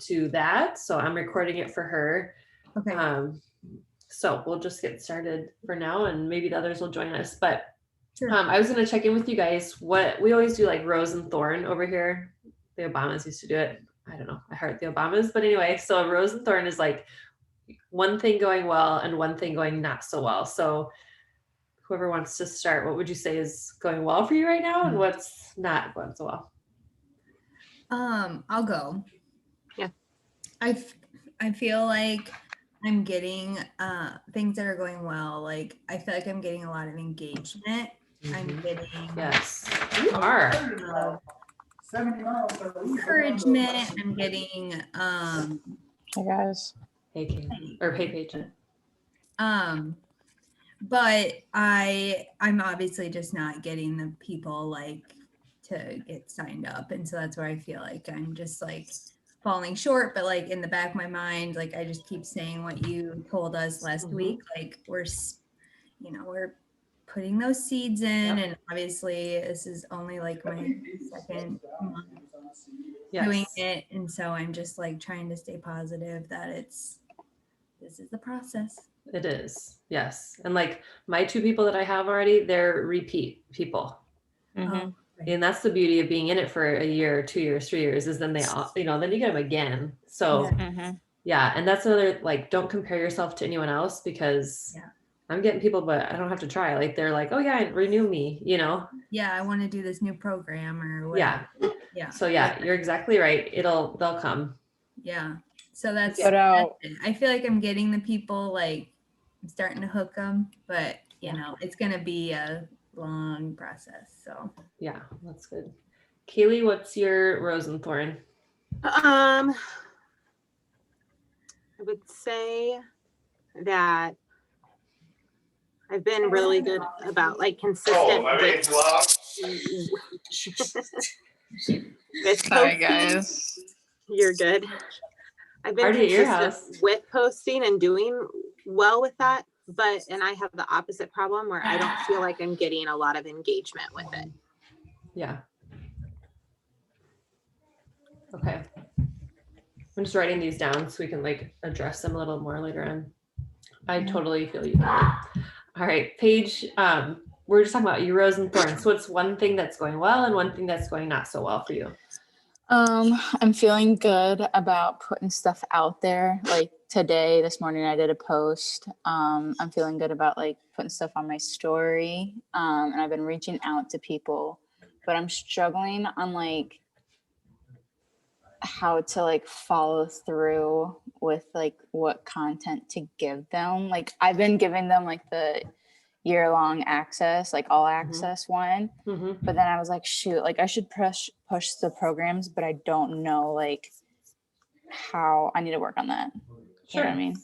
to that. So I'm recording it for her. Okay. So we'll just get started for now, and maybe the others will join us. But Sure. I was going to check in with you guys. What we always do, like rose and thorn over here. The Obamas used to do it. I don't know. I heart the Obamas, but anyway. So a rose and thorn is like one thing going well and one thing going not so well. So whoever wants to start, what would you say is going well for you right now, and what's not going so well? I'll go. Yeah. I feel like I'm getting things that are going well. Like I feel like I'm getting a lot of engagement. I'm getting Yes, you are. 70 miles. Encouragement. I'm getting Hey guys. Hey, Kate. Or hey, Paige. but I'm obviously just not getting the people like to get signed up, and so that's where I feel like I'm just like falling short. But like in the back of my mind, like I just keep saying what you told us last week, like we're putting those seeds in, and obviously this is only like my second month doing it, and so I'm just like trying to stay positive that this is the process. It is, yes. And like my two people that I have already, they're repeat people. Mm-hmm. And that's the beauty of being in it for a year, 2 years, 3 years, is then they all, then you get them again. So yeah. And that's another, like, don't compare yourself to anyone else, because I'm getting people, but I don't have to try. Like they're like, oh yeah, renew me, Yeah, I want to do this new program or whatever. Yeah. So yeah, you're exactly right. They'll come. Yeah. So that's But it. I feel like I'm getting the people, like I'm starting to hook them, but it's gonna be a long process. So yeah, that's good. Kaylee, what's your rose and thorn? I would say that I've been really good about like consistent with Sorry guys. You're good. I've been Party at your consistent house. with posting and doing well with that, and I have the opposite problem where I don't feel like I'm getting a lot of engagement with it. Yeah. Okay. I'm just writing these down so we can like address them a little more later on. I totally feel you. All right, Paige, we're just talking about your rose and thorns. So what's one thing that's going well and one thing that's going not so well for you? I'm feeling good about putting stuff out there. Like today, this morning, I did a post. I'm feeling good about like putting stuff on my story. And I've been reaching out to people, but I'm struggling on like how to like follow through with like what content to give them. Like I've been giving them like the year-long access, like all access one, but then I was like, shoot, like I should push the programs, but I don't know like how. I need to work on that. Sure. You know what I mean?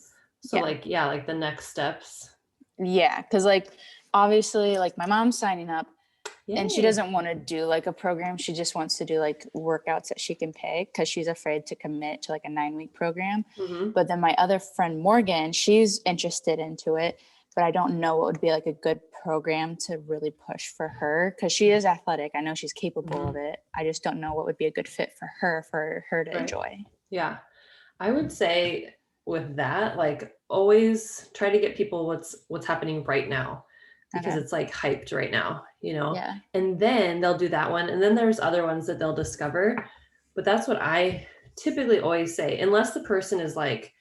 So like the next steps. Yeah, because like obviously like my mom's signing up. Yay. And she doesn't want to do like a program. She just wants to do like workouts that she can pay, because she's afraid to commit to like a 9-week program. But then my other friend, Morgan, she's interested into it, but I don't know what would be like a good program to really push for her, because she is athletic. I know she's capable of it. I just don't know what would be a good fit for her to enjoy. Yeah. I would say with that, like always try to get people what's happening right now, because it's like hyped right now, Yeah. And then they'll do that one. And then there's other ones that they'll discover. But that's what I typically always say, unless the person is like,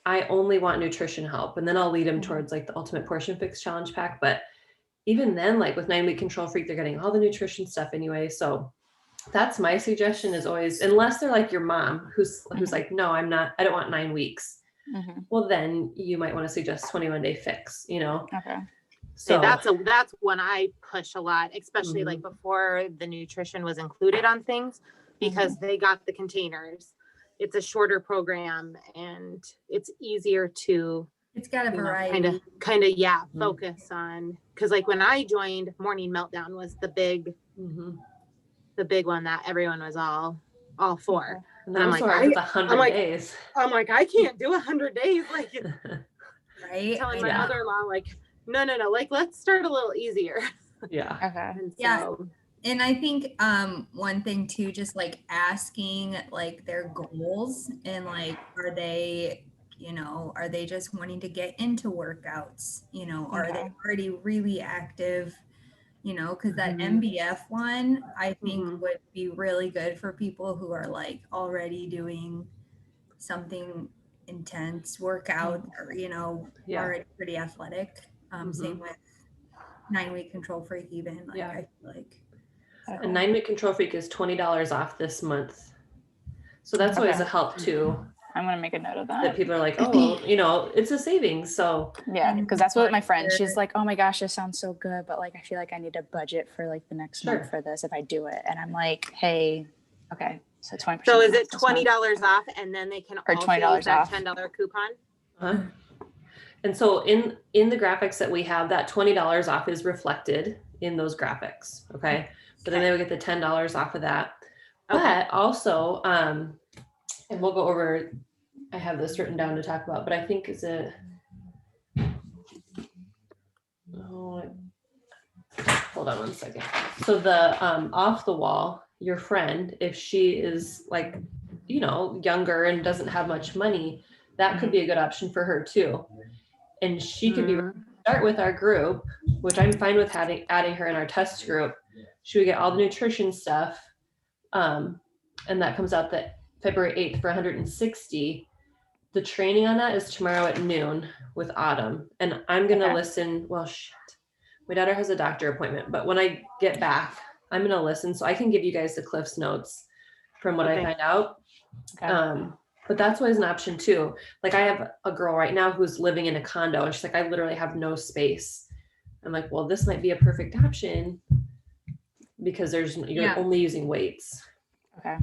I only want nutrition help. And then I'll lead them towards like the Ultimate Portion Fix Challenge Pack. But even then, like with 9-week Control Freak, they're getting all the nutrition stuff anyway. So that's my suggestion, is always, unless they're like your mom who's like, no, I don't want 9 weeks. Well, then you might want to suggest 21-day fix, Okay. So that's one I push a lot, especially like before the nutrition was included on things, because they got the containers. It's a shorter program and it's easier to, it's got a variety. Kind of focus on, because like when I joined, Morning Meltdown was the big one that everyone was all for. And I'm like, 100 days. I'm like, I can't do 100 days. Like, right. Telling my mother-in-law, like, no, like let's start a little easier. Yeah. Okay. Yeah. And I think one thing too, just like asking like their goals and like are they just wanting to get into workouts? Are they Okay. already really active? Because that Mhm. MBF one I think Mhm. would be really good for people who are like already doing something intense workout or Yeah. already pretty athletic. Same Mhm. with 9 week control freak even like Yeah. I feel like A so. 9 week control freak is $20 off this month. So that's always Okay. a help too. I'm gonna make a note of That that. people are like, oh, it's a savings. So Yeah, And because that's what my friend, monitor- she's like, oh my gosh, this sounds so good, but like I feel like I need a budget for like the next Sure. month for this if I do it. And I'm like, hey, okay, so 20%. So is off it this month. $20 off and then they can Or also $20 use that off. $10 coupon? uh-huh. And so in the graphics that we have, that $20 off is reflected in those graphics. Okay. But then they would get the $10 off of that. Okay. But also, and we'll go over, I have this written down to talk about, but I think hold on one second. So the off the wall, your friend, if she is like, younger and doesn't have much money, that could be a good option for her too. And she could be Mhm. start with our group, which I'm fine with adding her in our test group. She would get all the nutrition stuff. And that comes out that February 8th for 160. The training on that is tomorrow at noon with Autumn. And I'm going to Okay. listen. Well, shit. My daughter has a doctor appointment, but when I get back, I'm going to listen so I can give you guys the Cliff's notes from what I Okay. find out. Okay. But that's always an option too. Like I have a girl right now who's living in a condo and she's like, I literally have no space. I'm like, well, this might be a perfect option because you're Yeah. only using weights. Okay.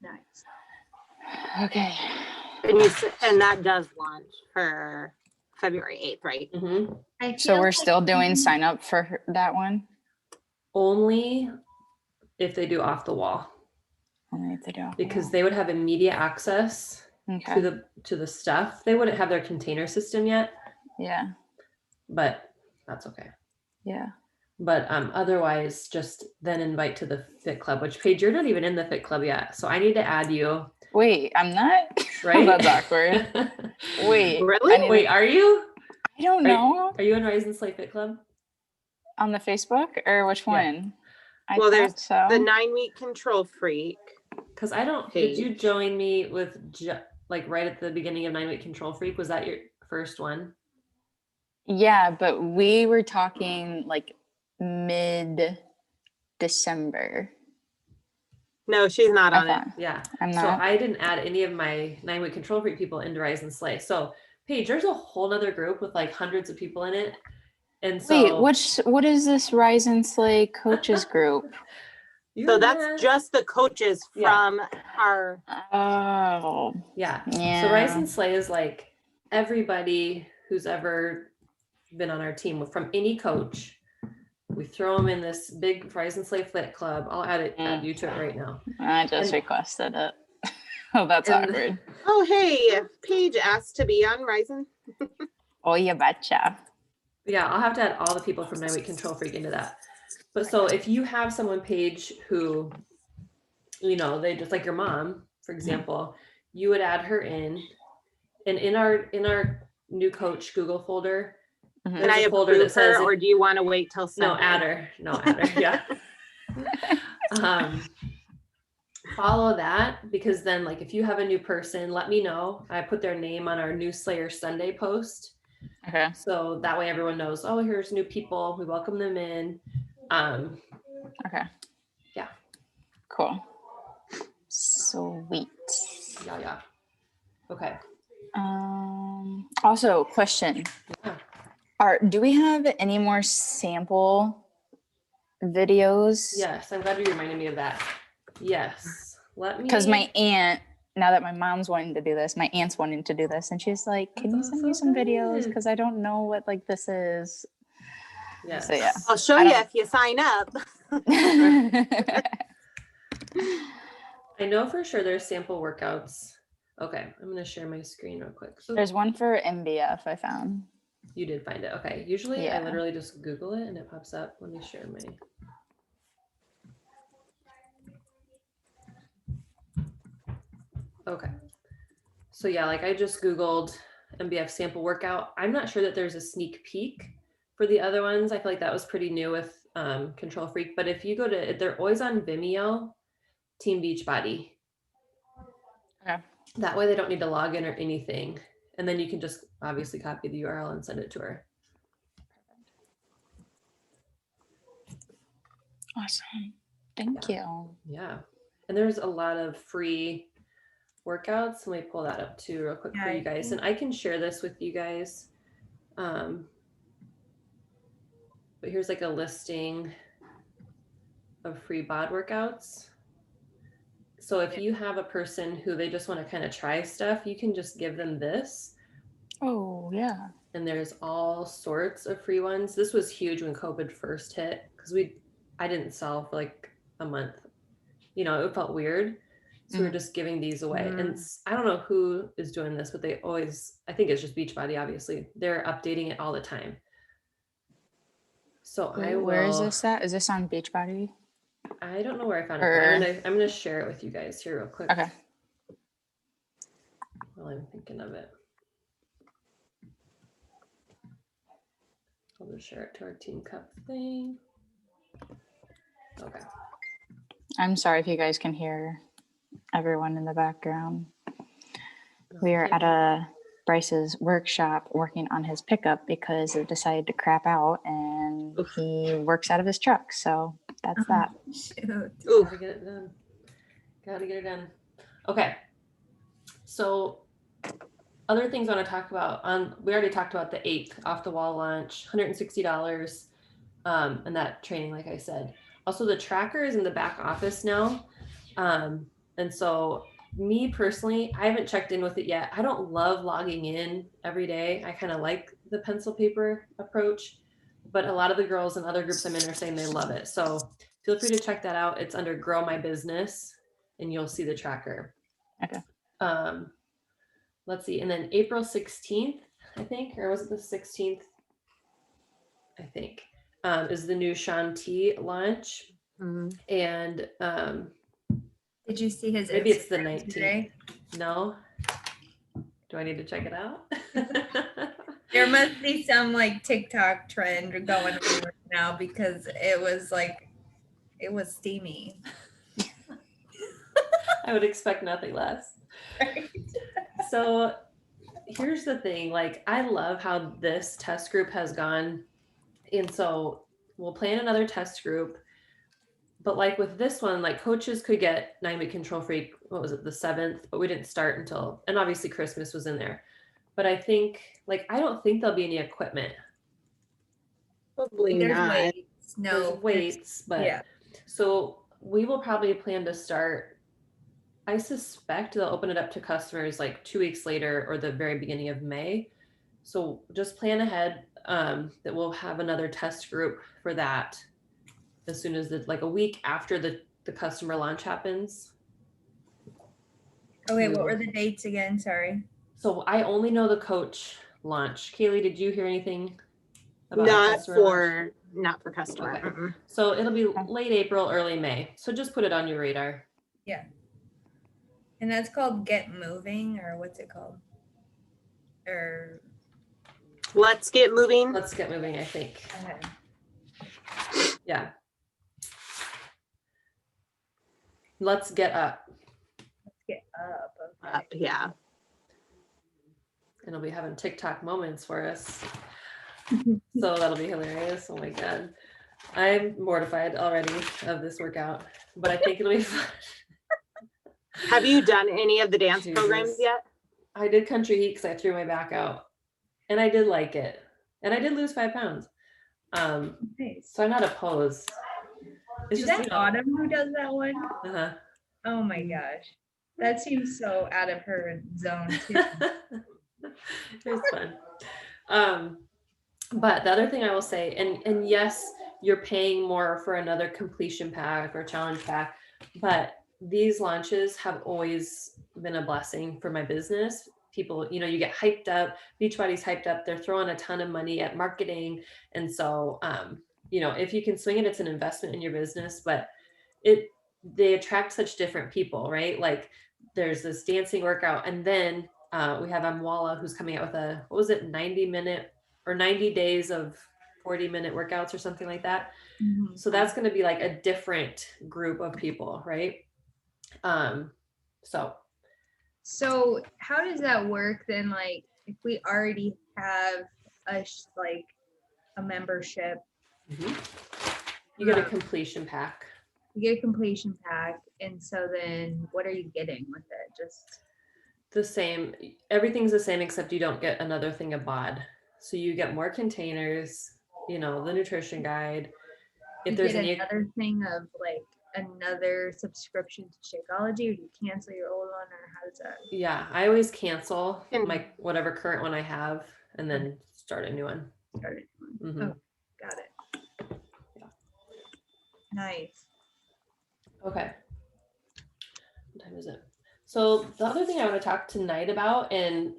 Nice. Okay. And that does launch for February 8th, right? Mm-hmm. I So feel we're like still doing sign up for that one? Only if they do off the wall, Only if they do. because they would have immediate access Okay. to the stuff. They wouldn't have their container system yet, Yeah. but that's okay. Yeah. But otherwise, just then invite to the Fit Club, which Paige, you're not even in the Fit Club yet. So I need to add you, Wait, I'm not. right? That's awkward. Wait. Really? I need Wait, are you? I don't know. Are you in Rise and Slay Fit Club? On the Facebook or which Yeah. one? I Well, thought there's so. The 9-week control freak. Because I don't. Did you join me with like right at the beginning of 9 Week Control Freak? Was that your first one? Yeah, but we were talking like mid-December. No, she's not I on it. thought. Yeah. I'm So not. I didn't add any of my 9 Week Control Freak people into Rise and Slay. So Paige, there's a whole nother group with like hundreds of people in it. And so Wait, what is this Rise and Slay coaches group? So that's just the coaches from our. Oh. Yeah. Yeah. So Rise and Slay is like everybody who's ever been on our team from any coach. We throw them in this big Rise and Slay Fit Club. I'll add you to it right now. I just requested it. Oh, that's And- awkward. Oh, hey, Paige asked to be on Ryzen. Oh, you betcha. Yeah, I'll have to add all the people from 9 Week Control Freak into that. But so if you have someone, Paige, who, they just like your mom, for example, you would add her in. And in our new coach Google folder, Mhm. Can I there's a folder approve that says her, or do you want to wait till Sunday? no, add her. Yeah. Follow that, because then like if you have a new person, let me know. I put their name on our new Slayer Sunday post. Okay. So that way everyone knows, oh, here's new people. We welcome them in. Okay. Yeah. Cool. Sweet. Yeah. Okay. Also, question. Yeah. Do we have any more sample videos? Yes, I'm glad you reminded me of that. Yes. Let me. Because my aunt, now that my mom's wanting to do this, my aunt's wanting to do this, and she's like, "Can you send me some videos? Because I don't know what like this is." Yes. So yeah. I'll show I you don't- if you sign up. I know for sure there's sample workouts. Okay, I'm gonna share my screen real quick. So There's one for MBF I found. You did find it. Okay. Usually I Yeah. literally just Google it and it pops up. Let me share my. Okay. So yeah, like I just Googled MBF sample workout. I'm not sure that there's a sneak peek for the other ones. I feel like that was pretty new with Control Freak. But if you go to, they're always on Vimeo, Team Beachbody. Okay. That way they don't need to log in or anything. And then you can just obviously copy the URL and send it to her. Awesome. Thank you. Yeah. And there's a lot of free workouts. Let me pull that up too real quick for Yeah, you guys. And I can share this with you guys. But here's like a listing of free bod workouts. So if you have a person who they just want to kind of try stuff, you can just give them this. Oh, yeah. And there's all sorts of free ones. This was huge when COVID first hit because I didn't sell for like a month. You know, it felt weird. So we were just giving these away. And I don't know who is doing this, but they always, I think it's just Beachbody, obviously. They're updating it all the time. So Where is this at? Is this on Beachbody? I don't know where I found it, but I'm gonna share it with you guys here real quick. Okay. While I'm thinking of it. I'll just share it to our Team Cup thing. Okay. I'm sorry if you guys can hear everyone in the background. We are at Bryce's workshop working on his pickup because it decided to crap out and he works out of his truck. So that's that. Shoot. Gotta get it done. Gotta get it done. Okay. So other things I want to talk about we already talked about the 8th off the wall launch, $160. And that training, like I said. Also the tracker is in the back office now. And so me personally, I haven't checked in with it yet. I don't love logging in every day. I kind of like the pencil paper approach, but a lot of the girls and other groups I'm in are saying they love it. So feel free to check that out. It's under Grow My Business and you'll see the tracker. Okay. Let's see. And then April 16th, I think, or was it the 16th? I think, is the new Shanti launch. And Did you see his maybe it's the Instagram 19th. today? No. Do I need to check it out? There must be some like TikTok trend going on right now because it was steamy. I would expect nothing less. Right? So here's the thing, like I love how this test group has gone. And so we'll plan another test group. But like with this one, like coaches could get 9-week Control Freak, what was it, the 7th, but we didn't start until, and obviously Christmas was in there. But I think, like, I don't think there'll be any equipment. Probably There's not. weights. No There's weights, but yeah. so we will probably plan to start. I suspect they'll open it up to customers like 2 weeks later or the very beginning of May. So just plan ahead that we'll have another test group for that as soon as like a week after the customer launch happens. Okay, what were the dates again? Sorry. So I only know the coach launch. Kaylee, did you hear anything about not for customer. Okay. So it'll be late April, early May. So just put it on your radar. Yeah. And that's called Get Moving, or what's it called? Or Let's get moving. Let's get moving, I think. okay. Yeah. Let's get up. Let's get up. Up, yeah. And it'll be having TikTok moments for us. So that'll be hilarious. Oh my God. I'm mortified already of this workout, but I think it'll be fun. Have you done any of the dance Jesus. programs yet? I did Country Heat because I threw my back out and I did like it. And I did lose 5 pounds. Nice. So I'm not opposed. It's Is just, that you know, Autumn who does that one? uh-huh. Oh my gosh. That seems so out of her zone too. It was fun. But the other thing I will say, and yes, you're paying more for another completion pack or challenge pack, but these launches have always been a blessing for my business. people, you know, you get hyped up, Beachbody's hyped up, they're throwing a ton of money at marketing. And so, you know, if you can swing it, it's an investment in your business, but they attract such different people, right? Like there's this dancing workout, and then we have Amwala who's coming out with a, what was it, 90-minute or 90 days of 40-minute workouts or something like that. Mhm. So that's going to be like a different group of people, right? So So how does that work then? Like if we already have like a membership, you get a Um, completion pack. you get a completion pack, and so then what are you getting with it? Just The same, everything's the same except you don't get another thing of bod. So you get more containers, you know, the nutrition guide. If you there's get any, another thing of like another subscription to Shakeology, or do you cancel your old one, or how does that? yeah, I always cancel And- my whatever current one I have and then start a new one. Start it? Mhm. Oh, got it. Yeah. Nice. Okay. What time is it? So the other thing I want to talk tonight about, and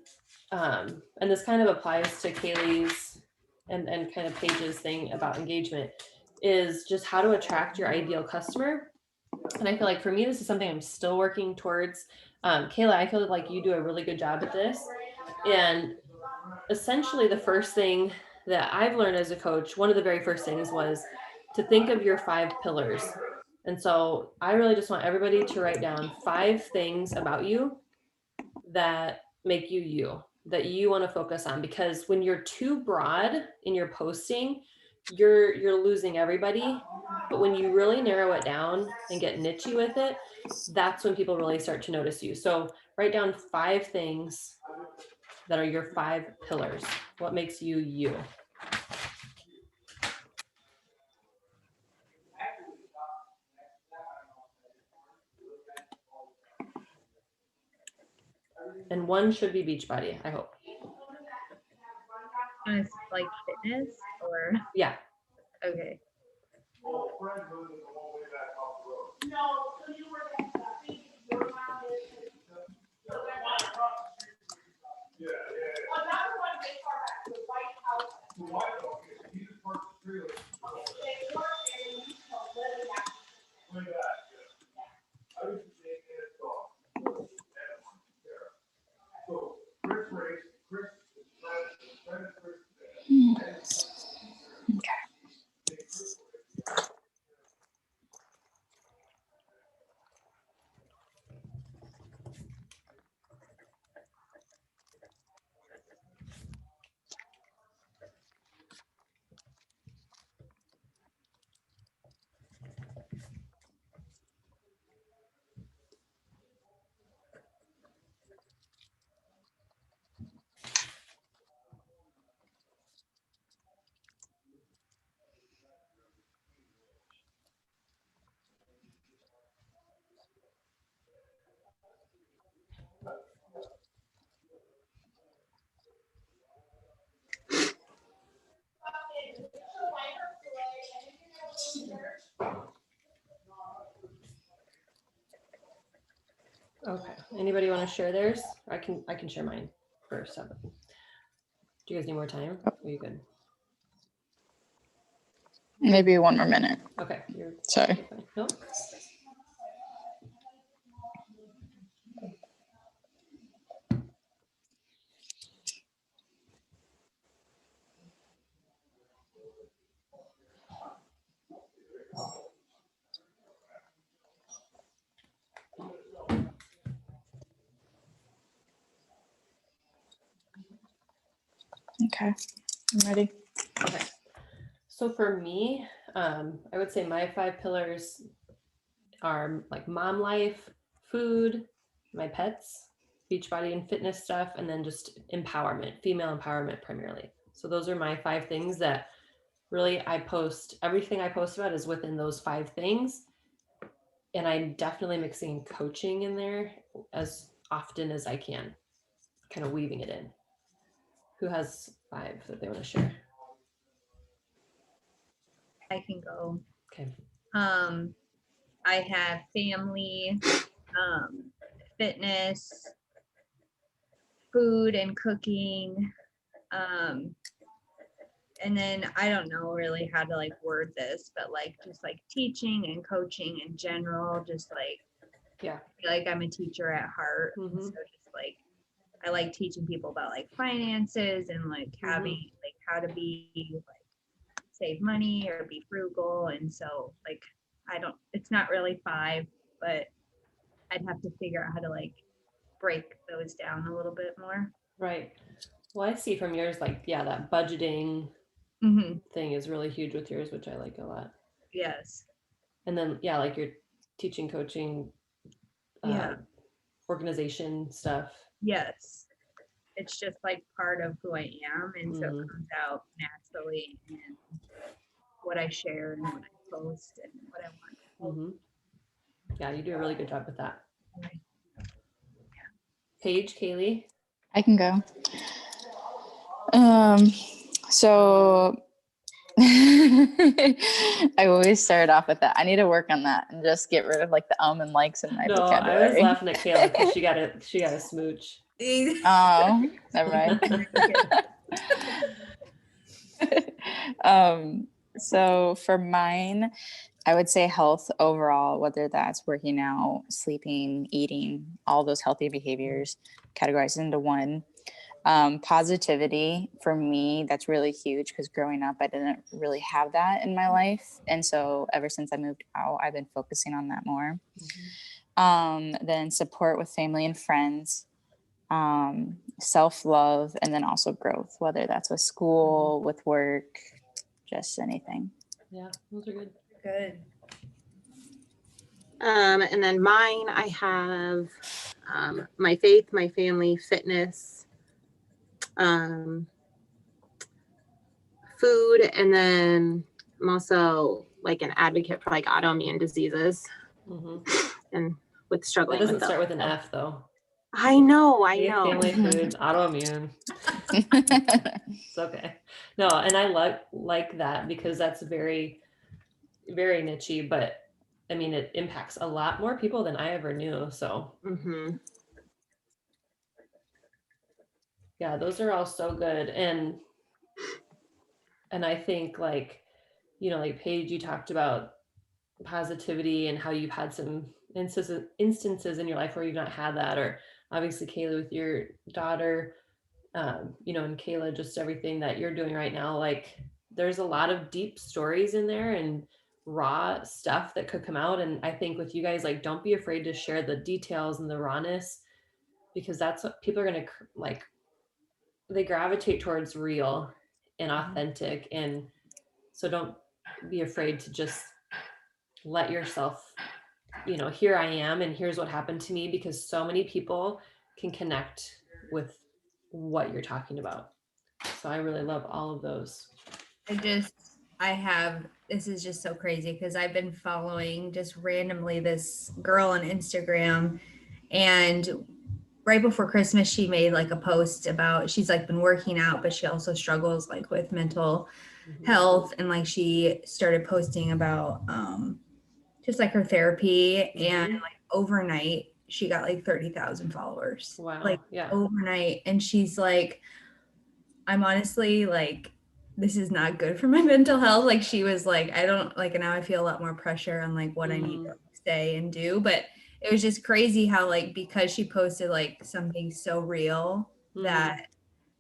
this kind of applies to Kaylee's and kind of Paige's thing about engagement, is just how to attract your ideal customer. And I feel like for me, this is something I'm still working towards. Kayla, I feel like you do a really good job at this. And essentially the first thing that I've learned as a coach, one of the very first things was to think of your 5 pillars. And so I really just want everybody to write down 5 things about you that make you you, that you want to focus on, because when you're too broad in your posting, you're losing everybody. But when you really narrow it down and get nichey with it, that's when people really start to notice you. So write down 5 things that are your 5 pillars. What makes you you? And one should be Beachbody, I hope. And it's like fitness, or Yeah. okay. Okay. Anybody want to share theirs? I can share mine first. Do you guys need more time? Are you good? Maybe one more minute. Okay. You're Sorry. fine. No? Okay, I'm ready. Okay. So for me, I would say my 5 pillars are like mom life, food, my pets, Beachbody and fitness stuff, and then just empowerment, female empowerment primarily. So those are my 5 things that really everything I post about is within those 5 things. And I'm definitely mixing coaching in there as often as I can, kind of weaving it in. Who has 5 that they want to share? I can go. Okay. I have family, fitness, food and cooking. And then I don't know really how to like word this, but like just like teaching and coaching in general, just like, Yeah. I feel like I'm a teacher at heart. And Mhm. so just like, I like teaching people about like finances and like having like how to be like save money or be frugal. And so like, it's not really 5, but I'd have to figure out how to like break those down a little bit more. Right. Well, I see from yours, like, yeah, that budgeting Mm-hmm. thing is really huge with yours, which I like a lot. Yes. And then, yeah, like your teaching, coaching, Yeah. organization stuff. Yes. It's just like part of who I am. And so it Mhm. comes out naturally in what I share and what I post and what I want. Mhm. Yeah, you do a really good job with that. Right. Paige, Kaylee. I can go. So I always start off with that. I need to work on that and just get rid of like the and likes in my No, I was vocabulary. laughing at Kayla because she got a smooch. Oh, never mind. So for mine, I would say health overall, whether that's working out, sleeping, eating, all those healthy behaviors categorized into one. Positivity for me, that's really huge because growing up, I didn't really have that in my life. And so ever since I moved out, I've been focusing on that more. Then support with family and friends, self-love, and then also growth, whether that's with school, with work, just anything. Yeah, those are good. Good. And then mine, I have my faith, my family, fitness, food, and then I'm also like an advocate for like autoimmune diseases Mhm. and with That struggling doesn't with start them. with an F though. I know. Faith, family, food, autoimmune. It's okay. No, and I like that because that's very, very nichey, but I mean, it impacts a lot more people than I ever knew. So Mm-hmm. yeah, those are all so good. And I think like, like Paige, you talked about positivity and how you've had some instances in your life where you've not had that, or obviously Kayla with your daughter, and Kayla, just everything that you're doing right now. Like there's a lot of deep stories in there and raw stuff that could come out. And I think with you guys, like, don't be afraid to share the details and the rawness, because that's what people are going to like. They gravitate towards real and authentic. And so don't be afraid to just let yourself, here I am and here's what happened to me, because so many people can connect with what you're talking about. So I really love all of those. This is just so crazy because I've been following just randomly this girl on Instagram, and right before Christmas, she made like a post about, she's like been working out, but she also struggles like with mental health. And like she started posting about just like her therapy, and like overnight she got like 30,000 followers. Wow. Like Yeah. overnight. And she's like, I'm honestly like, this is not good for my mental health. Like she was like, I don't like, and now I feel a lot more pressure on like what I need to say and do. But it was just crazy how like, because she posted like something so real that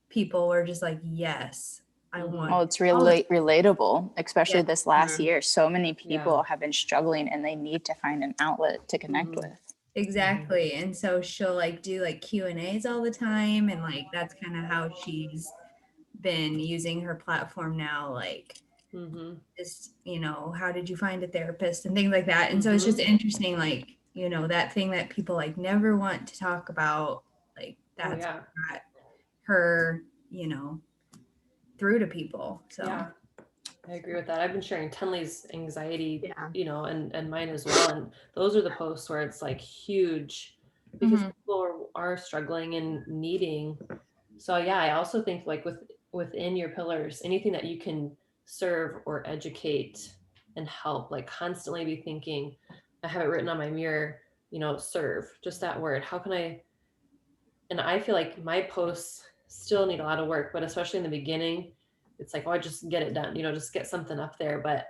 people were just like, yes, I want. Oh, it's relatable, especially this last year. So many people Yeah. have been struggling and they need to find an outlet to connect with. Exactly. And so she'll like do like Q&As all the time. And like, that's kind of how she's been using her platform now. Like just, how did you find a therapist and things like that. And so it's just interesting, like, that thing that people like never want to talk about, like that's what got her, through to people. So yeah, I agree with that. I've been sharing Tenley's anxiety, and mine as well. And those are the posts where it's like huge, because people are struggling and needing. So yeah, I also think like within your pillars, anything that you can serve or educate and help, like constantly be thinking. I have it written on my mirror, serve, just that word. How can I and I feel like my posts still need a lot of work, but especially in the beginning, it's like, oh, I just get it done, just get something up there. But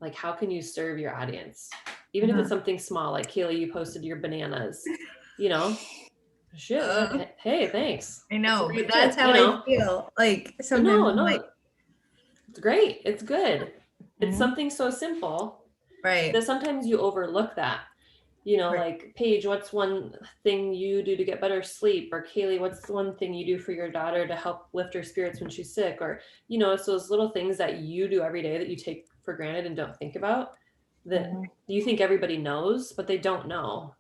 like, how can you serve your audience? Even if it's something small, like Kaylee, you posted your bananas, shit. Hey, thanks. I know, That's a but great that's tip, how I feel. Like But sometimes no, I'm no, like, it's great. It's good. It's Mhm. something so simple right. that sometimes you overlook that. Right. Like, Paige, what's one thing you do to get better sleep? Or Kaylee, what's the one thing you do for your daughter to help lift her spirits when she's sick? Or, it's those little things that you do every day that you take for granted and don't think about that Mhm. you think everybody knows, but they don't know.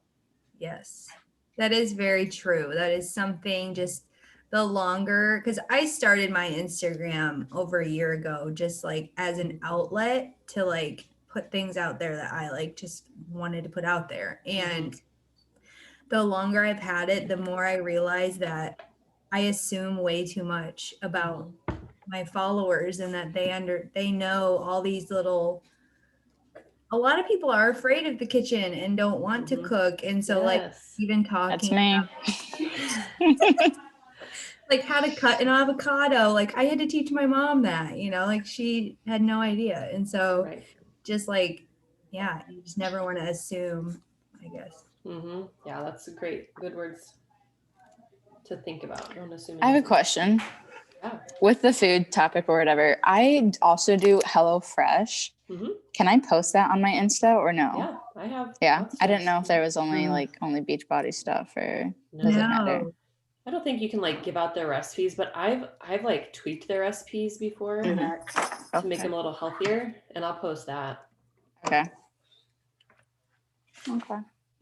Yes, that is very true. That is something just the longer, because I started my Instagram over a year ago, just like as an outlet to like put things out there that I like just wanted to put out there. And the longer I've had it, the more I realize that I assume way too much about my followers and that they know all these little, a lot of people are afraid of the kitchen and don't want to cook. And so like Yes. even That's talking me. like how to cut an avocado, like I had to teach my mom that, like she had no idea. And so Right. just like, yeah, you just never want to assume, I guess. Yeah, that's good words to think about. Don't assume I have a anything. question. Yeah. With the food topic or whatever, I also do HelloFresh. Mhm. Can I post that on my Insta or no? Yeah, I have. Yeah, lots I of didn't know if there was only Mm. only Beachbody stuff or No. does it matter? No. I don't think you can like give out their recipes, but I've like tweaked their recipes before Mhm. to make Okay. them a little healthier, and I'll post that. Okay. Okay.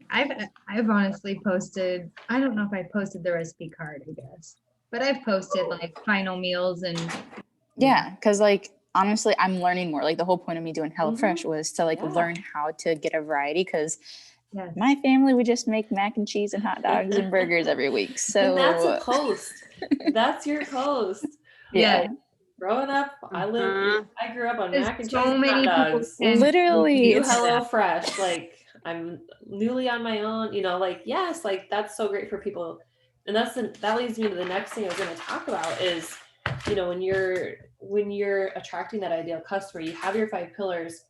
I've honestly posted, I don't know if I posted the recipe card, I guess, but I've posted like final meals and Yeah, because like honestly, I'm learning more. Like the whole point of me doing HelloFresh was to like Yeah. learn how to get a variety because yes. my family would just make mac and cheese and hot dogs and burgers every week. So And that's a post. That's your post. yeah, Growing up, I grew up on There's mac and so cheese and many hot people dogs. can literally, You it's Hello Fresh, like I'm newly on my own, like yes, like that's so great for people. And that leads me to the next thing I was going to talk about is, when you're attracting that ideal customer, you have your 5 pillars,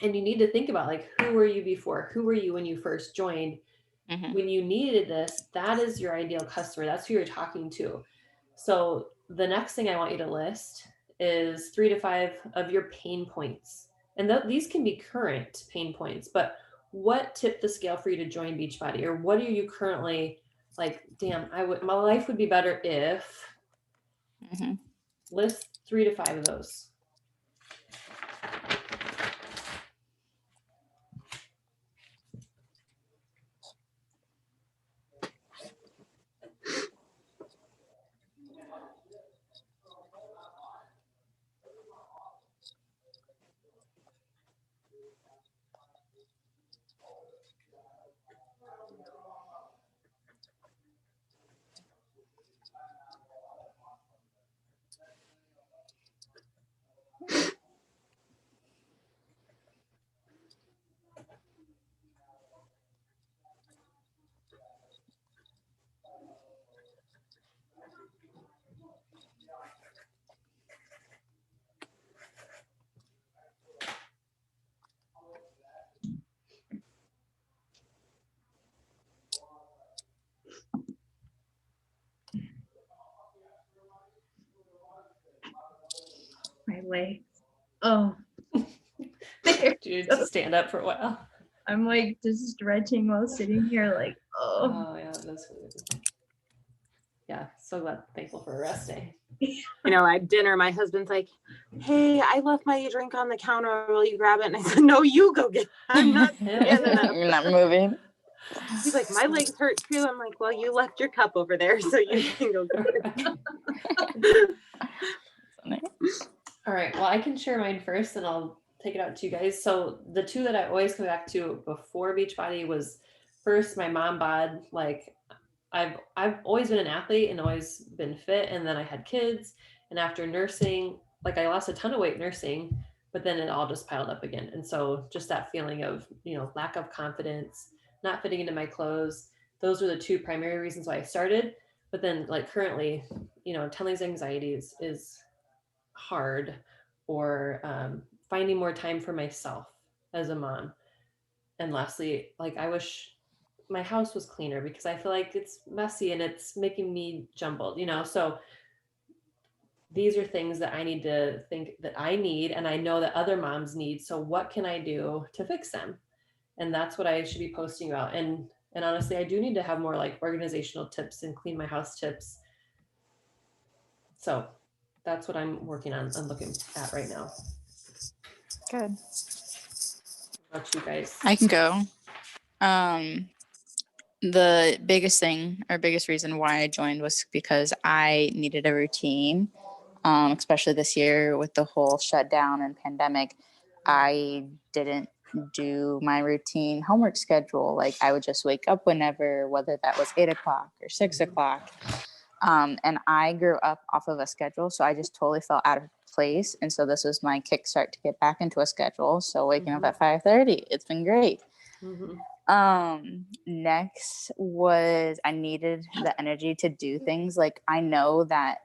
and you need to think about like, who were you before? Who were you when you first joined? Mhm. When you needed this, that is your ideal customer. That's who you're talking to. So the next thing I want you to list is 3 to 5 of your pain points. And these can be current pain points, but what tipped the scale for you to join Beachbody? Or what are you currently like, damn, my life would be better if. Mhm. List 3 to 5 of those. my legs. Oh, Do you just stand up for a while? I'm like just stretching while sitting here, like, oh. Oh yeah, that's good. Yeah, so thankful for a rest day. At dinner, my husband's like, "Hey, I left my drink on the counter. Will you grab it?" And I said, "No, you go get it. I'm not standing up." You're not moving. He's like, "My legs hurt too." I'm like, "Well, you left your cup over there, so you can go get it." All right. Well, I can share mine first and I'll take it out to you guys. So the 2 that I always come back to before Beachbody was, first, my mom bod. Like I've always been an athlete and always been fit. And then I had kids, and after nursing, like I lost a ton of weight nursing, but then it all just piled up again. And so just that feeling of, lack of confidence, not fitting into my clothes, those were the two primary reasons why I started. But then like currently, Telling's anxiety is hard, or finding more time for myself as a mom. And lastly, like I wish my house was cleaner because I feel like it's messy and it's making me jumbled, so these are things that I need to think that I need, and I know that other moms need. So what can I do to fix them? And that's what I should be posting about. And honestly, I do need to have more like organizational tips and clean my house tips. So that's what I'm working on and looking at right now. Good. What about you guys? I can go. The biggest thing or biggest reason why I joined was because I needed a routine, especially this year with the whole shutdown and pandemic. I didn't do my routine homework schedule. Like I would just wake up whenever, whether that was 8 o'clock or 6 o'clock. And I grew up off of a schedule, so I just totally felt out of place. And so this was my kickstart to get back into a schedule. So waking up at 5:30, it's been great. Mm-hmm. Next was I needed the energy to do things. Like I know that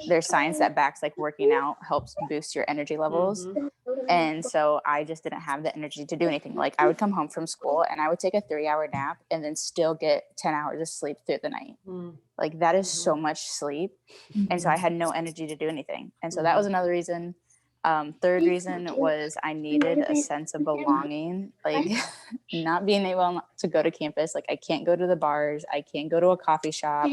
there's science that backs like working out helps boost your energy levels. Mm-hmm. And so I just didn't have the energy to do anything. Like I would come home from school and I would take a 3-hour nap and then still get 10 hours of sleep through the night. Like that is so much sleep. And so I had no energy to do anything. And so that was another reason. Third reason was I needed a sense of belonging, like not being able to go to campus. Like I can't go to the bars. I can't go to a coffee shop.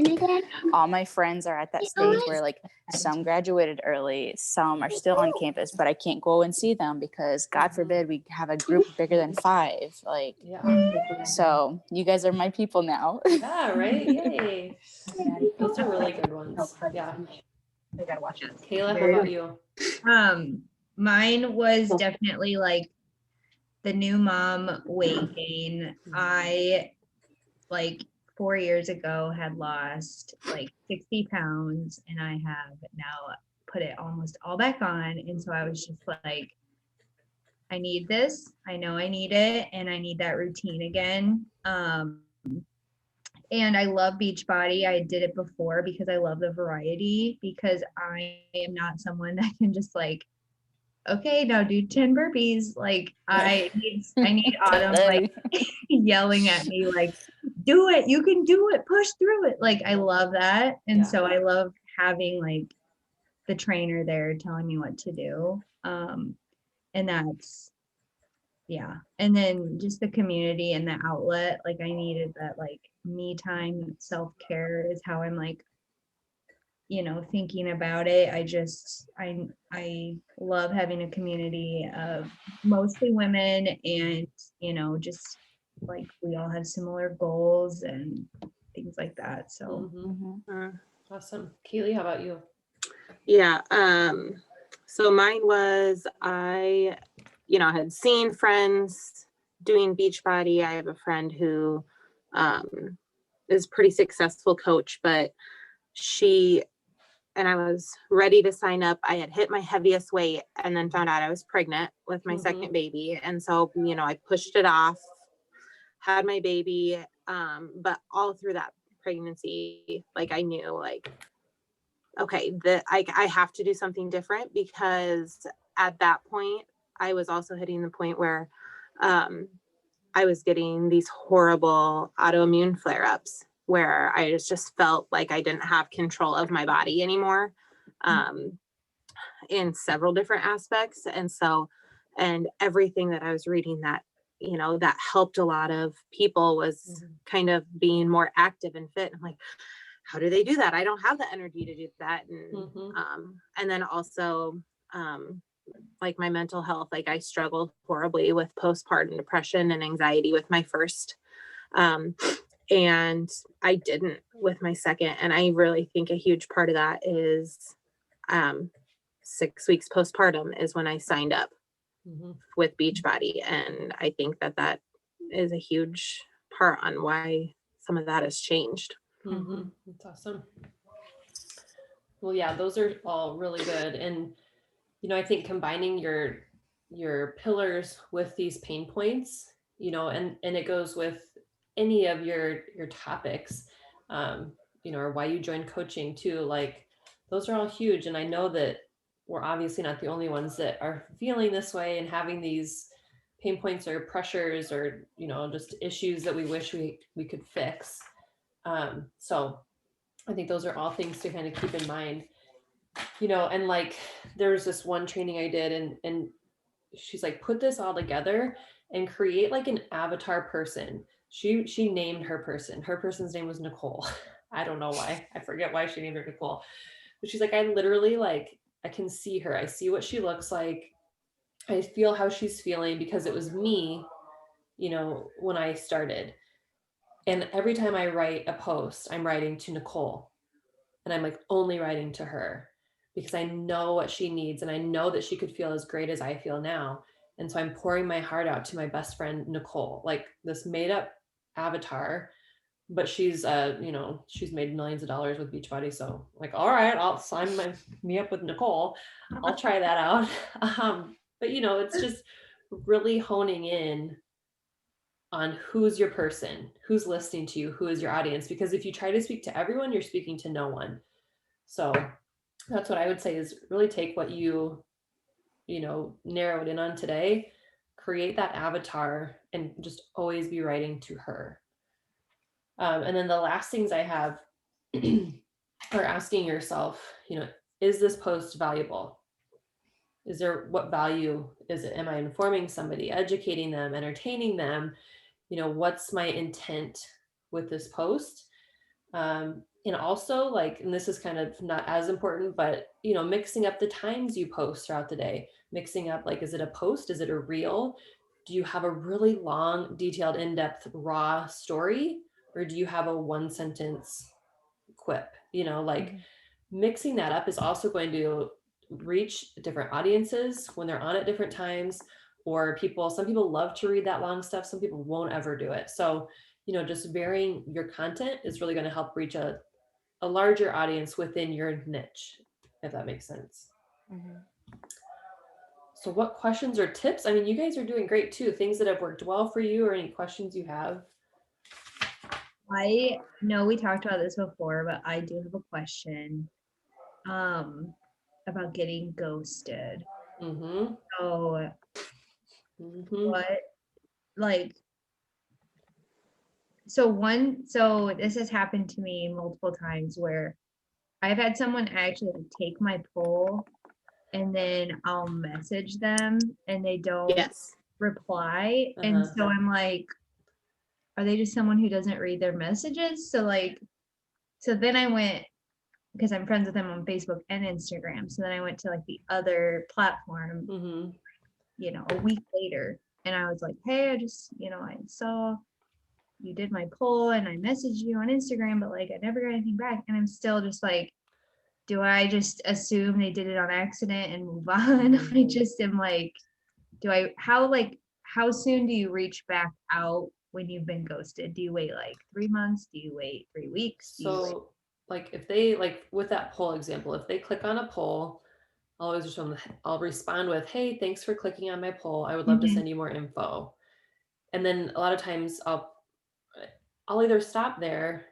All my friends are at that stage where like some graduated early, some are still on campus, but I can't go and see them because God forbid we have a group bigger than 5. Like, Yeah. so you guys are my people now. Yeah, right? Yay. Those are really good ones. Yeah. I gotta watch it. Kayla, how about you? Mine was definitely like the new mom weight gain. I like 4 years ago had lost like 60 pounds and I have now put it almost all back on. And so I was just like, I need this. I know I need it and I need that routine again. And I love Beachbody. I did it before because I love the variety, because I am not someone that can just like, okay, now do 10 burpees. Like I need Autumn like yelling at me like, do it, you can do it, push through it. Like I love that. And so I love having like the trainer there telling me what to do. And that's, yeah. And then just the community and the outlet, like I needed that like me time, self-care is how I'm like, thinking about it. I love having a community of mostly women and, just like we all have similar goals and things like that. So Awesome. Keely, how about you? Yeah. So mine was I had seen friends doing Beachbody. I have a friend who is a pretty successful coach, but I was ready to sign up. I had hit my heaviest weight and then found out I was pregnant with my second baby. And so, I pushed it off, had my baby. But all through that pregnancy, like I knew like, okay, I have to do something different, because at that point, I was also hitting the point where I was getting these horrible autoimmune flare-ups where I just felt like I didn't have control of my body anymore in several different aspects. And everything that I was reading that helped a lot of people was kind of being more active and fit. I'm like, how do they do that? I don't have the energy to do that. And then also like my mental health, like I struggled horribly with postpartum depression and anxiety with my first. And I didn't with my second. And I really think a huge part of that is 6 weeks postpartum is when I signed up with Beachbody. And I think that is a huge part on why some of that has changed. That's awesome. Well, yeah, those are all really good. And, I think combining your pillars with these pain points, and it goes with any of your topics, you know, or why you joined coaching too, like those are all huge. And I know that we're obviously not the only ones that are feeling this way and having these pain points or pressures or, you know, just issues that we wish we could fix. So I think those are all things to kind of keep in mind, you know. And like there was this one training I did, and she's like, put this all together and create like an avatar person. She named her person. Her person's name was Nicole. I don't know why. I forget why she named her Nicole. But she's like, I literally like, I can see her. I see what she looks like. I feel how she's feeling because it was me, you know, when I started. And every time I write a post, I'm writing to Nicole. And I'm like only writing to her because I know what she needs and I know that she could feel as great as I feel now. And so I'm pouring my heart out to my best friend, Nicole, like this made up avatar, but she's, you know, she's made millions of dollars with Beachbody. So like, all right, I'll sign me up with Nicole. I'll try that out. But you know, it's just really honing in on who's your person, who's listening to you, who is your audience. Because if you try to speak to everyone, you're speaking to no one. So that's what I would say is really take what you know, narrowed in on today, create that avatar and just always be writing to her. And then the last things I have are asking yourself, you know, is this post valuable? Is there, what value is it? Am I informing somebody, educating them, entertaining them? You know, what's my intent with this post? And also like, and this is kind of not as important, but you know, mixing up the times you post throughout the day, mixing up, like, is it a post? Is it a reel? Do you have a really long, detailed, in-depth, raw story? Or do you have a one sentence quip? You know, like mixing that up is also going to reach different audiences when they're on at different times, or some people love to read that long stuff. Some people won't ever do it. So, you know, just varying your content is really going to help reach a larger audience within your niche, if that makes sense. Mm-hmm. So what questions or tips? I mean, you guys are doing great too. Things that have worked well for you or any questions you have? I know we talked about this before, but I do have a question about getting ghosted. Mm-hmm. So Mm-hmm. what, like, so this has happened to me multiple times where I've had someone actually like, take my poll and then I'll message them and they don't Yes. reply. And Uh-huh. so I'm like, are they just someone who doesn't read their messages? So like, so then I went, because I'm friends with them on Facebook and Instagram. So then I went to like the other platform, Mm-hmm. you know, a week later. And I was like, hey, I just, you know, I saw you did my poll and I messaged you on Instagram, but like I never got anything back. And I'm still just like, do I just assume they did it on accident and move on? I just am like, how soon do you reach back out when you've been ghosted? Do you wait like 3 months? Do you wait 3 weeks? Do you wait? So like if they, like with that poll example, if they click on a poll, I'll respond with, hey, thanks for clicking on my poll. I would love to Mhm. send you more info. And then a lot of times I'll either stop there,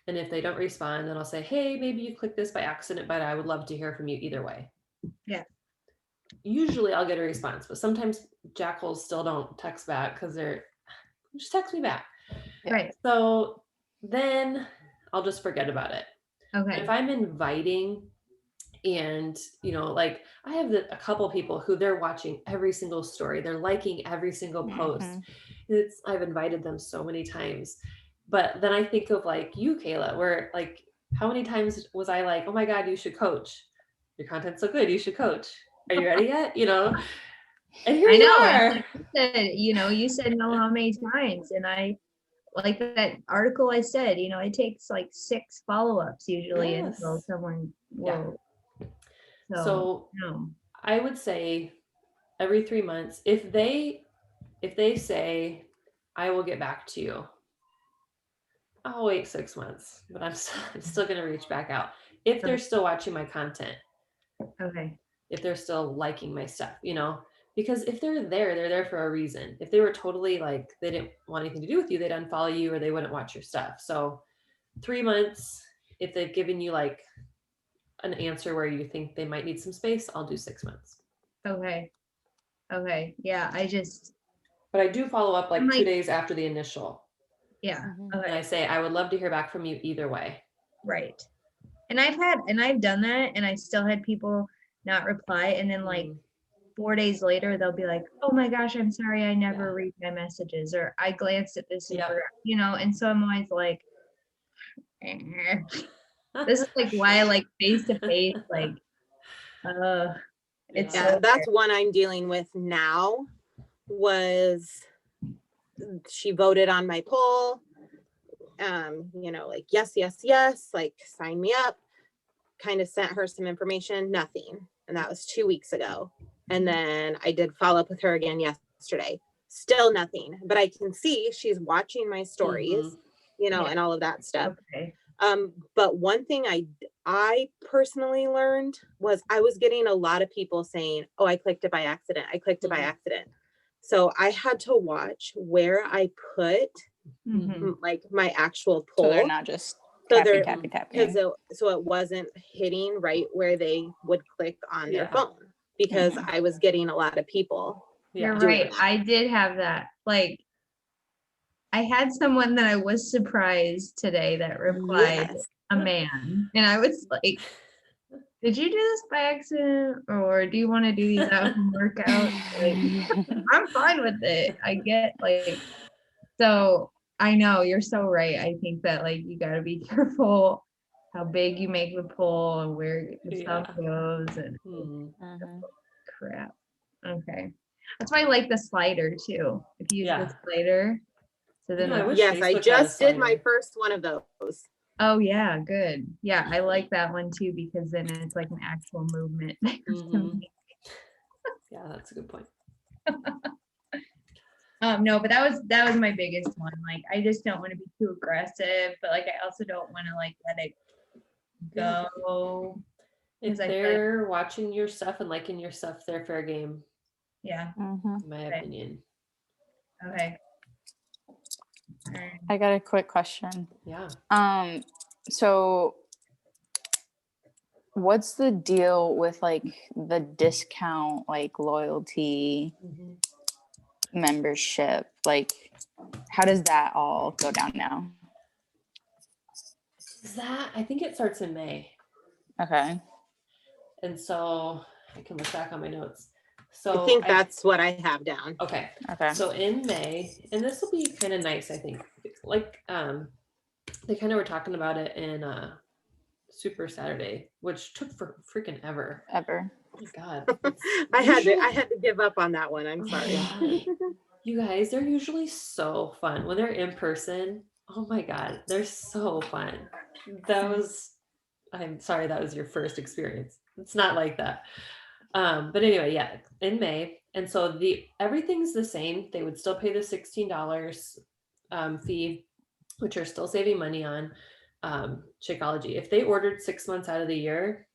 and if they don't respond, then I'll say, hey, maybe you clicked this by accident, but I would love to hear from you either way. Yeah. Usually I'll get a response, but sometimes jackals still don't text back because they're just text me back. Right. So then I'll just forget about it. Okay. If I'm inviting, and you know, like I have a couple people who they're watching every single story, they're liking every single post. I've invited them so many times. But then I think of like you, Kayla, where like how many times was I like, oh my God, you should coach. Your content's so good, you should coach. Are you ready yet? You know, and here I you know. are. And you said no how many times. And I like that article I said, it takes like 6 follow-ups usually until Yes. someone Yeah. will. So No. I would say every 3 months, if they say, I will get back to you, I'll wait 6 months, but I'm still going to reach back out if they're still watching my content, Okay. if they're still liking my stuff, you know, Because if they're there for a reason. If they were totally like they didn't want anything to do with you, they'd unfollow you or they wouldn't watch your stuff. So 3 months, if they've given you like an answer where you think they might need some space, I'll do 6 months. Okay. Okay. Yeah. But I do follow up like I'm 2 like- days after the initial. Yeah. Mhm. And I Okay. say, I would love to hear back from you either way. Right. And I've done that and I still had people not reply. And then like Mm, 4 days later, they'll be like, oh my gosh, I'm sorry. I never Yeah. read my messages or I glanced at this and Yep. forgot, and so I'm always like, this is like why I like face to face, like, it's Yeah. Yeah, so that's one I'm dealing with now. Was she voted on my poll? Like yes, yes, yes, like sign me up. Kind of sent her some information, nothing. And that was 2 weeks ago. And then I did follow up with her again yesterday. Still nothing. But I can see she's watching my stories, Yeah. and all of that stuff. okay. But one thing I personally learned was I was getting a lot of people saying, oh, I clicked it by accident. I clicked it by Mhm. accident. So I had to watch where I put Mhm. like my actual So poll. they're not just So tapping, they're- tapping, because tapping. so it wasn't hitting right where they would click on their Yeah. phone because Mhm. I was getting a lot of people. You're Yeah. doing right. that. I did have that. Like, I had someone that I was surprised today that replied, Yes. a man. And I was like, did you do this by accident? Or do you want to do these out and workout? Like, I'm fine with it. I get like, so I know you're so right. I think that like you got to be careful how big you make the poll and where the stuff Yeah. goes and Mm, Mhm. crap. Okay. That's why I like the slider too. If you use Yeah. the slider. So then, know, I the- wish Yes, I Facebook had a just did my slider. first one of those. oh yeah, good. Yeah, I like that one too because then it's like an actual movement. Mhm. Yeah, that's a good point. No, but that was my biggest one. Like I just don't want to be too aggressive, but like I also don't want to like let it Yeah. go. If 'Cause I feel like- they're watching your stuff and liking your stuff, they're fair game, Yeah. Mhm. in my Okay. opinion. Okay. Alright. I got a quick question. Yeah. So what's the deal with like the discount, like loyalty membership? Like, how does that all go down now? I think it starts in May. Okay. And so I can look back on my notes. So I think that's what I have down. okay. Okay. So in May, and this will be kind of nice, I think. Like they kind of were talking about it in Super Saturday, which took for freaking ever. Ever. Oh my God. It's I had usually- to give up on that one. I'm Oh sorry. my God. You guys, they're usually so fun when they're in person. Oh my God, they're so fun. I'm sorry, that was your first experience. It's not like that. But anyway, yeah, in May. And so everything's the same. They would still pay the $16 fee, which are still saving money on Shakeology. If they ordered 6 months out of the year,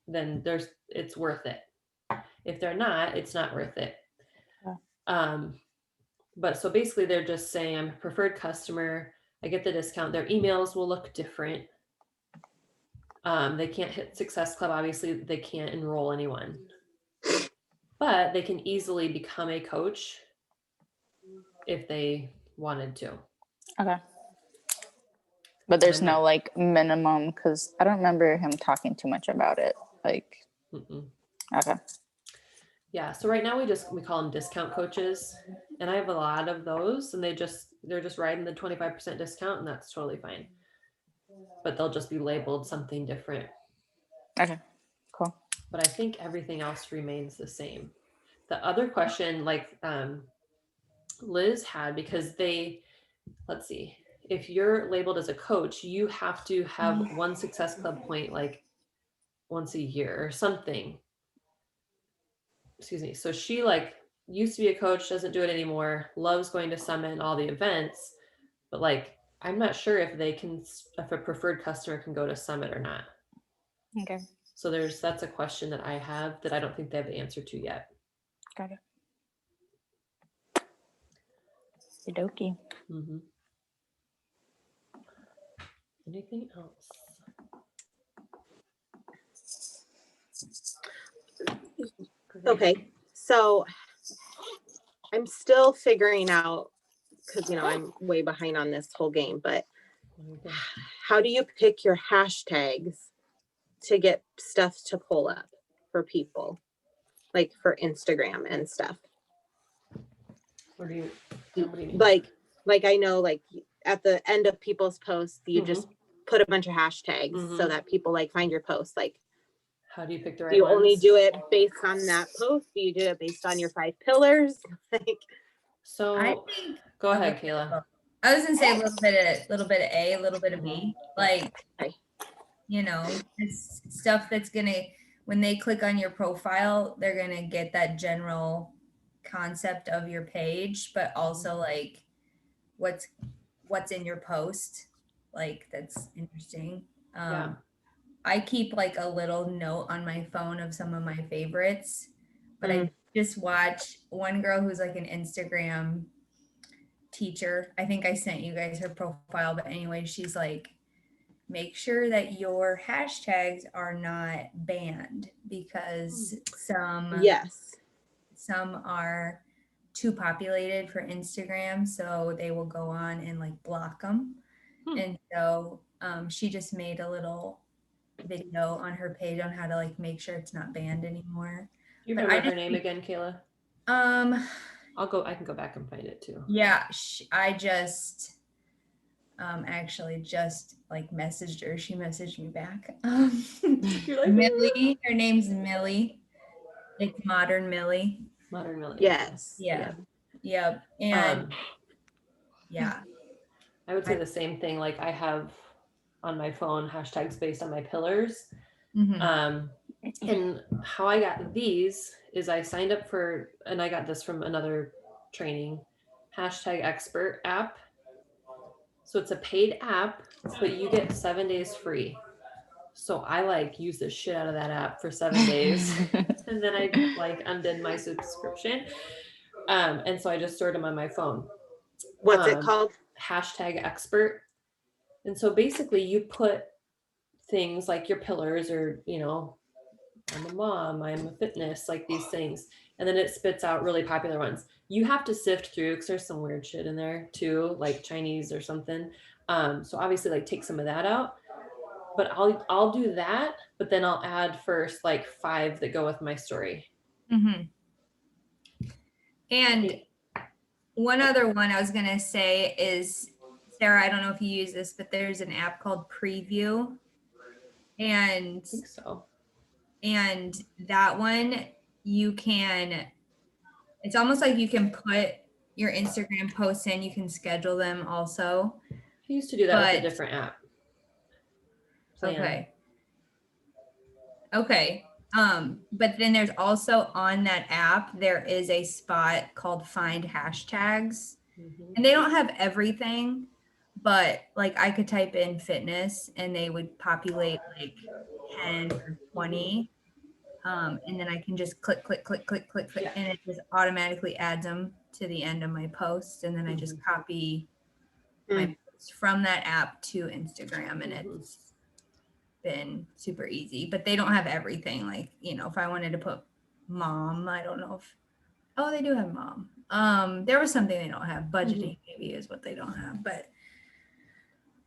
then it's worth it. If they're not, it's not worth it. Yeah. But so basically they're just saying I'm a preferred customer. I get the discount. Their emails will look different. They can't hit Success Club. Obviously, they can't enroll anyone, but they can easily become a coach if they wanted to. Okay. But there's I'm no not- like minimum, because I don't remember him talking too much about it. Like, Mm-mm. okay. Yeah. So right now we call them discount coaches, and I have a lot of those, and they're just riding the 25% discount, and that's totally fine. But they'll just be labeled something different. Okay. Cool. But I think everything else remains the same. The other question, like Liz had, because let's see, if you're labeled as a coach, you have to have one Success Club point like once a year or something. Excuse me. So she like used to be a coach, doesn't do it anymore, loves going to Summit and all the events, but like I'm not sure if a preferred customer can go to Summit or not. Okay. So that's a question that I have that I don't think they have the answer to yet. Got it. Okie Mhm. Anything else? Great. Okay, so I'm still figuring out, because I'm way behind on this whole game, but Okay. how do you pick your hashtags to get stuff to pull up for people, like for Instagram and stuff? What do you mean? Like I know, like at the end of people's posts, you Mhm. just put a bunch of hashtags so Mhm. that people like find your post. Like, How do you pick the right do you only ones? do it based on that post? Do you do it based on your 5 pillars? Like, So I think go a ahead, little bit of Kayla. both. I was gonna say a little bit of A, a little bit of B. Like, Okay. it's stuff that's gonna, when they click on your profile, they're gonna get that general concept of your page, but also like what's in your post. Like, that's interesting. Yeah. I keep like a little note on my phone of some of my favorites, but I just watch one girl who's like an Instagram teacher. I think I sent you guys her profile, but anyway, she's like, make sure that your hashtags are not banned because yes. some are too populated for Instagram, so they will go on and like block them. And so she just made a little video on her page on how to like make sure it's not banned anymore. Do you But remember I her just name think- again, Kayla? I can go back and find it too. Yeah, I just actually just like messaged her. She messaged me back. You're like, Millie, her name's Millie. It's Modern Millie. Modern Millie. Yes. Yeah. Yep. And yeah. I would say the same thing. Like I have on my phone hashtags based on my pillars. Mhm. And how I got these is I signed up for, and I got this from another training, #expert app. So it's a paid app, but you get 7 days free. So I like use the shit out of that app for 7 days. And then I like undid my subscription. And so I just stored them on my phone. What's it called? #expert. And so basically you put things like your pillars or, I'm a mom, I'm a fitness, like these things. And then it spits out really popular ones. You have to sift through because there's some weird shit in there too, like Chinese or something. So obviously like take some of that out. But I'll do that, but then I'll add first like 5 that go with my story. Mhm. And one other one I was gonna say is, Sarah, I don't know if you use this, but there's an app called Preview. And I think so. and that one it's almost like you can put your Instagram posts in, you can schedule them also. I used to do that with But- a different app. Plan. Okay. But then there's also on that app, there is a spot called Find Hashtags. Mhm. And they don't have everything, but like I could type in fitness and they would populate like 10 or 20. And then I can just click, Yeah. and it just automatically adds them to the end of my post. And then I just copy my post from that app to Instagram, and it's been super easy. But they don't have everything. Like, if I wanted to put mom, I don't know if they do have mom. There was something they don't have. Budgeting maybe is what they don't have, but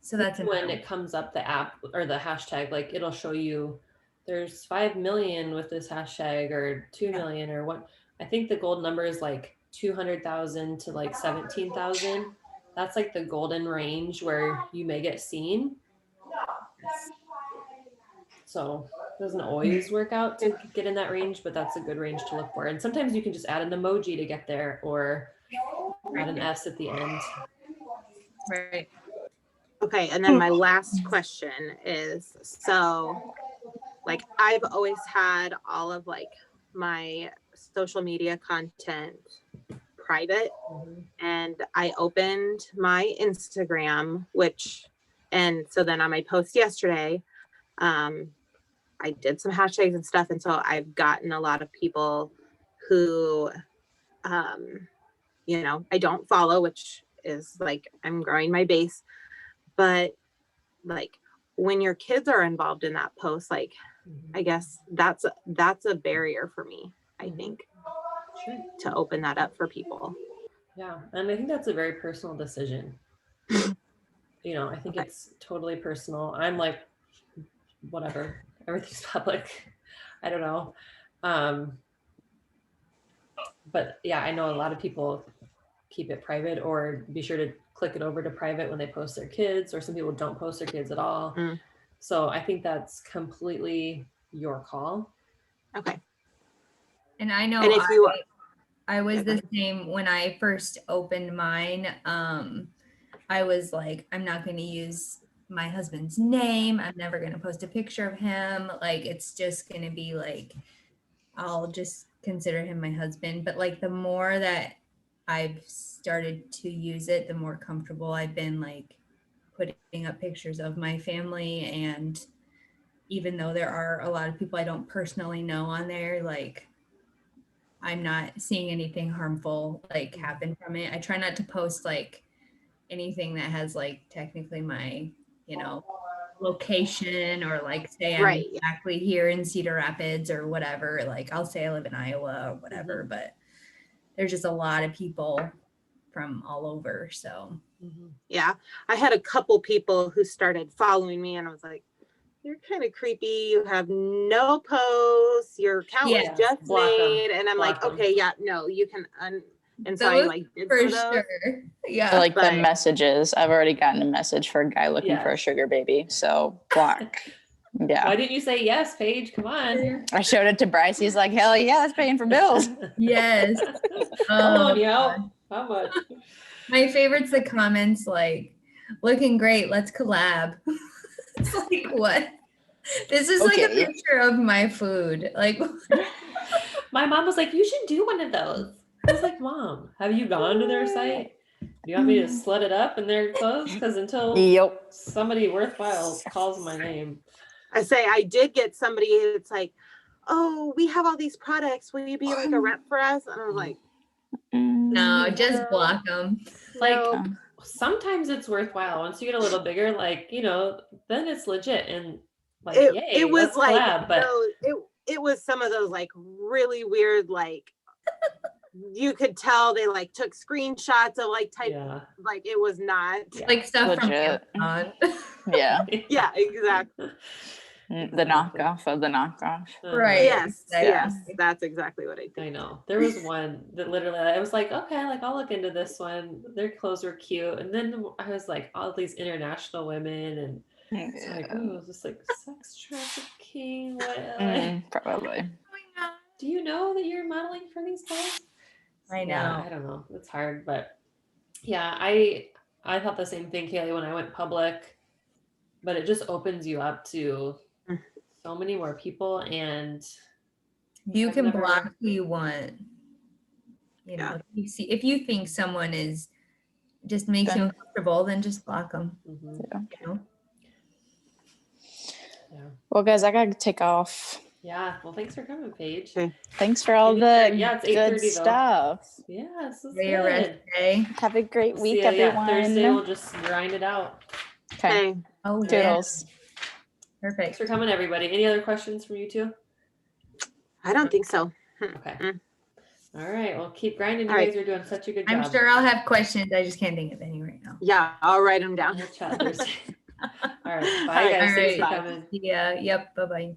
so that's when it comes up the app or the hashtag, like it'll show you there's 5 million with this hashtag or 2 million or what. I think the gold number is like 200,000 to like 17,000. That's like the golden range where you may get seen. So it doesn't always work out to get in that range, but that's a good range to look for. And sometimes you can just add an emoji to get there or add an S at the end. right. Okay, and then my last question is, so like I've always had all of like my social media content private, and I opened my Instagram, and so then on my post yesterday, I did some hashtags and stuff, and so I've gotten a lot of people who I don't follow, which is like I'm growing my base. But like when your kids are involved in that post, like I guess that's a barrier for me, I think, Sure. to open that up for people. Yeah, and I think that's a very personal decision. You know, I think Okay. it's totally personal. I'm like, whatever, everything's public. I don't know. But yeah, I know a lot of people keep it private or be sure to click it over to private when they post their kids, or some people don't post their kids at all. Mm. So I think that's completely your call. Okay. And I know And if you I was Yeah, go the same when I first opened mine. I was like, I'm not going to use my husband's name. I'm never going to post a picture of him. Like, it's just going to be like, I'll just consider him my husband. But like, the more that I've started to use it, the more comfortable I've been like putting up pictures of my family. And even though there are a lot of people I don't personally know on there, like, I'm not seeing anything harmful like happen from it. I try not to post like anything that has like technically my, location, or like say I'm Right. exactly here in Cedar Rapids or whatever. Like I'll say I live in Iowa or whatever, but there's just a lot of people from all over. So Yeah, I had a couple people who started following me, and I was like, "You're kind of creepy. You have no posts. Your account Yeah, was just block 'em, made." And I'm like, block 'em. "Okay, yeah, no, you can." And so I Those like did for some of those. sure. I Yeah. like the But- messages. I've already gotten a message for a guy looking for a Yes. sugar baby. So block. Yeah. Why didn't you say yes, Paige? Come on. I showed it to Bryce. He's like, hell yeah, that's paying for bills. Yes. Oh, Oh, yeah. How much? my favorite's the comments like, looking great, let's collab. It's like, what? This is like a Okay. picture of my food. Like, My mom was like, you should do one of those. I was like, Mom, have you gone to their site? Do you want me to slut it up in their clothes? Because until Yep. somebody worthwhile calls my name. I say I did get somebody. It's like, "Oh, we have all these products. Will you be like a rep for us?" And I was like, no, just block them. Like, "No." sometimes it's worthwhile. Once you get a little bigger, like, then it's legit. And like, it, yay, it was let's like collab. But it was some of those like really weird, like you could tell they like took screenshots of like type, yeah. like it was not. Yeah. Like stuff Legit. from Amazon. Yeah. Yeah, exactly. The knockoff of the knockoff. Right. Yes, exactly. yes, that's exactly what I I think. know. There was one that literally, I was like, okay, like I'll look into this one. Their clothes were cute. And then I was like, all these international women, and it's like, oh, is this like sex trafficking? What? Probably. Do you know that you're modeling for these clothes? I Yeah, know. I don't know. It's hard, but yeah, I thought the same thing, Kaylee, when I went public. But it just opens you up to so many more people, and You I've can never- block who you want. Yeah. If you think someone is just makes you Then- uncomfortable, then just block them. Mhm. Yeah. Well, guys, I gotta take off. Yeah. Well, thanks for coming, Paige. Okay. Thanks for all the Yeah, it's good 8:30 though. stuff. Yeah, this is Your rest good. day. Have a great See week, ya, yeah, everyone. Thursday we'll just grind it out. Okay. Okay. Oh, yeah. Toodles. Thanks Perfect. for coming, everybody. Any other questions from you two? I don't think so. Okay. Mm. All right. Well, keep grinding. You All right. guys are doing such a good job. I'm sure I'll have questions. I just can't think of any right now. Yeah, I'll write them down. We'll chat Thursday. All right. Bye, All right, guys. Thanks for all right. coming. Yeah. Yep. Bye bye.